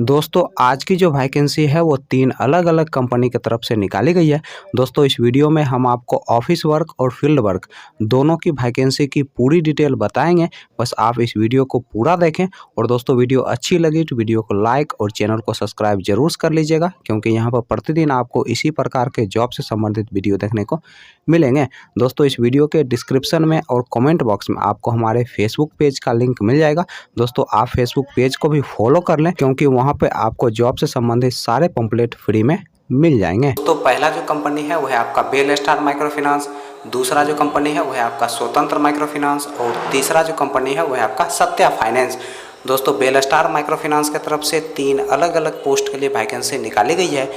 दोस्तों आज की जो वैकेंसी है वो 3 अलग-अलग कंपनी की तरफ से निकाली गई है। दोस्तों इस वीडियो में हम आपको ऑफिस वर्क और फील्ड वर्क दोनों की वैकेंसी की पूरी डिटेल बताएँगे। बस आप इस वीडियो को पूरा देखें और दोस्तों वीडियो अच्छी लगी तो वीडियो को लाइक और चैनल को सब्सक्राइब ज़रूर कर लीजिएगा, क्योंकि यहाँ पर प्रतिदिन आपको इसी प्रकार के जॉब से संबंधित वीडियो देखने को मिलेंगे। दोस्तों इस वीडियो के डिस्क्रिप्शन में और कमेंट बॉक्स में आपको हमारे फेसबुक पेज का लिंक मिल जाएगा। दोस्तों आप फेसबुक पेज को भी फॉलो कर लें, क्योंकि वहाँ पे आपको जॉब से संबंधित सारे पंपलेट फ्री में मिल जाएंगे। तो पहला जो कंपनी है वो है आपका बेल स्टार माइक्रो फाइनेंस, दूसरा जो कंपनी है वो है आपका स्वतंत्र माइक्रो फाइनेंस और तीसरा जो कंपनी है वो है आपका सत्या फाइनेंस। दोस्तों बेल स्टार माइक्रो फाइनेंस की तरफ से 3 अलग अलग पोस्ट के लिए वैकेंसी निकाली गई है।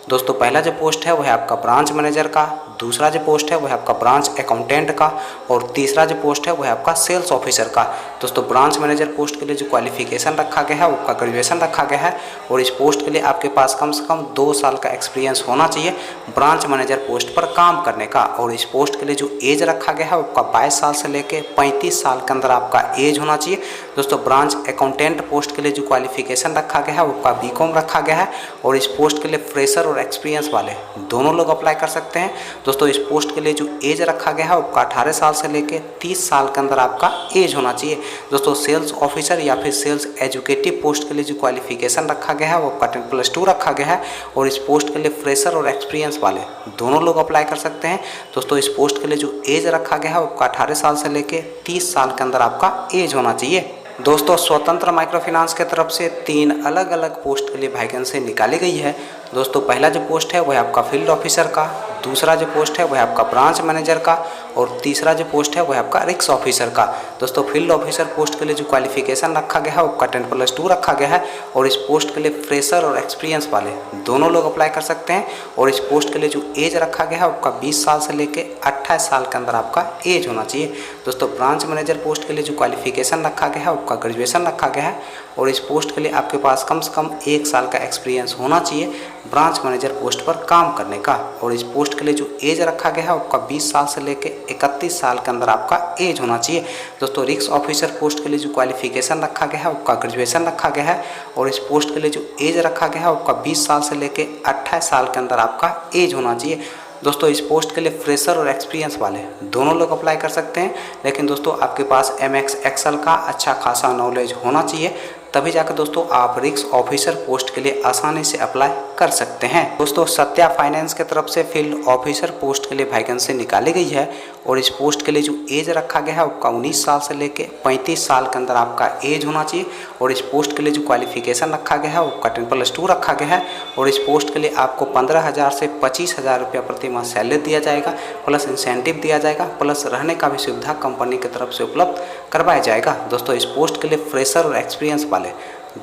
दोस्तों पहला जो पोस्ट है वो है आपका ब्रांच मैनेजर का, दूसरा जो पोस्ट है वो है आपका ब्रांच अकाउंटेंट का और तीसरा जो पोस्ट है वो है आपका सेल्स ऑफिसर का। दोस्तों ब्रांच मैनेजर पोस्ट के लिए जो क्वालिफिकेशन रखा गया है वो ग्रेजुएशन रखा गया है और इस पोस्ट के लिए आपके पास कम से कम 2 साल का एक्सपीरियंस होना चाहिए ब्रांच मैनेजर पोस्ट पर काम करने का। और इस पोस्ट के लिए जो एज रखा गया है वो 22 साल से लेकर 35 साल के अंदर आपका एज होना चाहिए। दोस्तों ब्रांच अकाउंटेंट पोस्ट के लिए जो क्वालिफिकेशन रखा गया है वो बीकॉम रखा गया है और इस पोस्ट के लिए फ्रेशर और एक्सपीरियंस वाले दोनों लोग अप्लाई कर सकते हैं। दोस्तों इस पोस्ट के लिए जो एज रखा गया है वो 18 साल से लेकर 30 साल के अंदर आपका एज होना चाहिए। दोस्तों सेल्स ऑफिसर या फिर सेल्स एजुकेटिव पोस्ट के लिए जो क्वालिफिकेशन रखा गया है वो 10+2 रखा गया है और इस पोस्ट के लिए फ्रेशर और एक्सपीरियंस वाले दोनों लोग अप्लाई कर सकते हैं। दोस्तों इस पोस्ट के लिए जो एज रखा गया है वो 18 साल से लेकर 30 साल के अंदर आपका एज होना चाहिए। दोस्तों स्वतंत्र माइक्रो फाइनेंस की तरफ से 3 अलग अलग पोस्ट के लिए वैकेंसी निकाली गई है। दोस्तों पहला जो पोस्ट है वो है आपका फील्ड ऑफिसर का, दूसरा जो पोस्ट है वो है आपका ब्रांच मैनेजर का और तीसरा जो पोस्ट है वो है आपका रिस्क ऑफिसर का। दोस्तों फील्ड ऑफिसर पोस्ट के लिए जो क्वालिफिकेशन रखा गया है वो 10+2 रखा गया है और इस पोस्ट के लिए फ्रेशर और एक्सपीरियंस वाले दोनों लोग अप्लाई कर सकते हैं और इस पोस्ट के लिए जो एज रखा गया है वो 20 साल से लेकर 28 साल के अंदर आपका एज होना चाहिए। दोस्तों ब्रांच मैनेजर पोस्ट के लिए जो क्वालिफिकेशन रखा गया है वो ग्रेजुएशन रखा गया है और इस पोस्ट के लिए आपके पास कम से कम 1 साल का एक्सपीरियंस होना चाहिए ब्रांच मैनेजर पोस्ट पर काम करने का और इस पोस्ट के लिए जो एज रखा गया है आपका 20 साल से लेकर 31 साल के अंदर आपका एज होना चाहिए। दोस्तों रिस्क ऑफिसर पोस्ट के लिए जो क्वालिफिकेशन रखा गया है आपका ग्रेजुएशन रखा गया है और इस पोस्ट के लिए जो एज रखा गया है आपका 20 साल से लेकर 28 साल के अंदर आपका एज होना चाहिए। दोस्तों इस पोस्ट के लिए फ्रेशर और एक्सपीरियंस वाले दोनों लोग अप्लाई कर सकते हैं, लेकिन दोस्तों आपके पास MS एक्सेल का अच्छा खासा नॉलेज होना चाहिए, तभी जाकर दोस्तों आप रिस्क ऑफिसर पोस्ट के लिए आसानी से अप्लाई कर सकते हैं। दोस्तों सत्या फाइनेंस की तरफ से फील्ड ऑफिसर पोस्ट के लिए वैकेंसी निकाली गई है और इस पोस्ट के लिए जो एज रखा गया है आपका 19 साल से लेकर 35 साल के अंदर आपका एज होना चाहिए और इस पोस्ट के लिए जो क्वालिफिकेशन रखा गया है वो 10+2 रखा गया है और इस पोस्ट के लिए आपको 15,000 से 25,000 रुपया प्रति माह सैलरी दिया जाएगा, प्लस इंसेंटिव दिया जाएगा, प्लस रहने का भी सुविधा कंपनी की तरफ से उपलब्ध करवाया जाएगा। दोस्तों इस पोस्ट के लिए फ्रेशर और एक्सपीरियंस वाले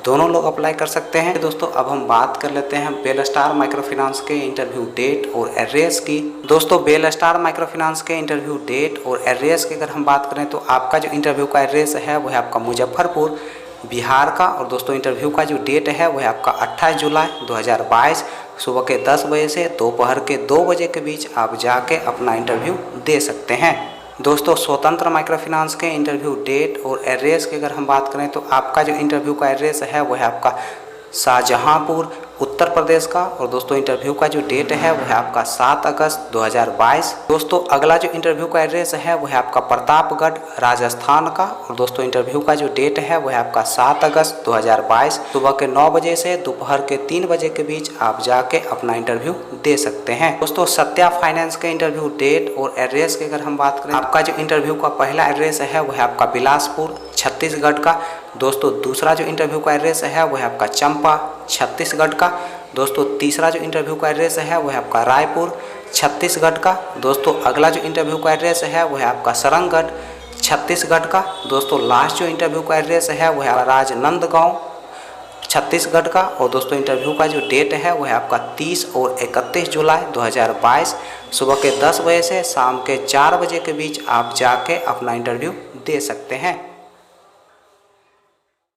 दोनों लोग अप्लाई कर सकते हैं। दोस्तों अब हम बात कर लेते हैं बेल स्टार माइक्रो फाइनेंस के इंटरव्यू डेट और एड्रेस की। दोस्तों बेल स्टार माइक्रो फाइनेंस के इंटरव्यू डेट और एड्रेस की अगर हम बात करें तो आपका जो इंटरव्यू का एड्रेस है वो है आपका मुजफ्फरपुर बिहार का और दोस्तों इंटरव्यू का जो डेट है वो है आपका 28 जुलाई 2022 सुबह के 10 बजे से दोपहर के 2 बजे के बीच आप जाके अपना इंटरव्यू दे सकते हैं। दोस्तों स्वतंत्र माइक्रो फाइनेंस के इंटरव्यू डेट और एड्रेस की अगर हम बात करें तो आपका जो इंटरव्यू का एड्रेस है वो है आपका शाहजहांपुर उत्तर प्रदेश का और दोस्तों इंटरव्यू का जो डेट है वो है आपका 7 अगस्त 2022। दोस्तों अगला जो इंटरव्यू का एड्रेस है वो है आपका प्रतापगढ़ राजस्थान का और दोस्तों इंटरव्यू का जो डेट है वो है आपका 7 अगस्त 2022 सुबह के 9 बजे से दोपहर के 3 बजे के बीच आप जाके अपना इंटरव्यू दे सकते हैं। दोस्तों सत्या फाइनेंस के इंटरव्यू डेट और एड्रेस की अगर हम बात करें आपका जो इंटरव्यू का पहला एड्रेस है वो है आपका बिलासपुर छत्तीसगढ़ का। दोस्तों दूसरा जो इंटरव्यू का एड्रेस है वो है आपका चंपा छत्तीसगढ़ का। दोस्तों तीसरा जो इंटरव्यू का एड्रेस है वो है आपका रायपुर छत्तीसगढ़ का। दोस्तों अगला जो इंटरव्यू का एड्रेस है वो है आपका सरंगगढ़ छत्तीसगढ़ का। दोस्तों लास्ट जो इंटरव्यू का एड्रेस है वो है राजनांदगांव छत्तीसगढ़ का और दोस्तों इंटरव्यू का जो डेट है वो है आपका 30 और 31 जुलाई 2022 सुबह के 10 बजे से शाम के 4 बजे के बीच आप जाके अपना इंटरव्यू दे सकते हैं।